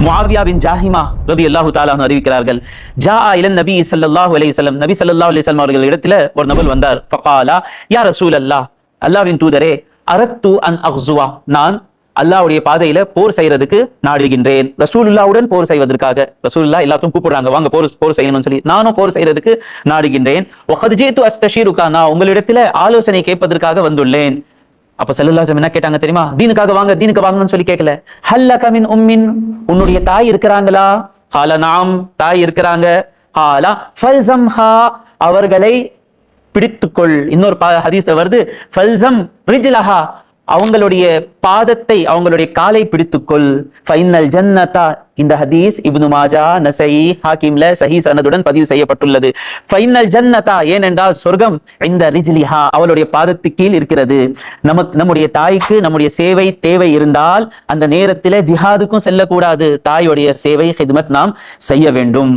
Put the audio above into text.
முஆவியா பின் Jahima ரலியல்லாஹு தஆலா அன்ஹு அறிவிக்கிறார்கள், ஜா இலன் நபி ஸல்லல்லாஹு அலைஹி வஸல்லம், நபி ஸல்லல்லாஹு அலைஹி வஸல்லம் அவர்கள் இடத்துல ஒரு நபர் வந்தார். ஃபகாலா யா ரசூலல்லாஹ், அல்லாஹ்வின் தூதரே, அரத்து அன் அக்ஸுவா, நான் அல்லாஹ்வுடைய பாதையில போர் செய்யறதுக்கு நாடுகின்றேன். ரசூலுல்லாஹ்வுடன் போர் செய்வதற்காக. ரசூலுல்லாஹ் எல்லாத்தையும் கூப்பிடுறாங்க, வாங்க போர் செய்யணும்னு சொல்லி. நானும் போர் செய்யறதுக்கு நாடுகின்றேன். வகத் ஜீது அஸ்தஷீருகா, நான் உங்களிடத்துல ஆலோசனை கேட்பதற்காக வந்துள்ளேன். அப்ப ஸல்லல்லாஹு அலைஹி வஸல்லம் என்ன கேட்டாங்க தெரியுமா? தீனுக்காக வாங்க, தீனுக்கு வாங்கன்னு சொல்லி கேட்கல. ஹல்லக மின் உம்மின், உன்னுடைய தாய் இருக்கிறாங்களா? கால நாம், தாய் இருக்கிறாங்க. காலா ஃபல்ஸம்ஹா, அவர்களை பிடித்துக்கொள். இன்னொரு ஹதீஸ்ல வருது, ஃபல்ஸம் ரிஜ்லஹா, அவங்களுடைய பாதத்தை, அவங்களுடைய காலை பிடித்துக்கொள். ஃபைனல் ஜன்னதா, இந்த ஹதீஸ் இப்னு மாஜா, நஸஈ, ஹாக்கிம்ல சஹீஹ் சனதுடன் பதிவு செய்யப்பட்டுள்ளது. ஃபைனல் ஜன்னதா, ஏனென்றால் சொர்க்கம் இந்த ரிஜ்லிஹா, அவளுடைய பாதத்துக்கு கீழ் இருக்கிறது. நம்முடைய தாய்க்கு நம்முடைய சேவை தேவை இருந்தால் அந்த நேரத்தில் ஜிஹாதுக்கும் செல்லக்கூடாது, தாயுடைய சேவை ஹித்மத் நாம் செய்ய வேண்டும்.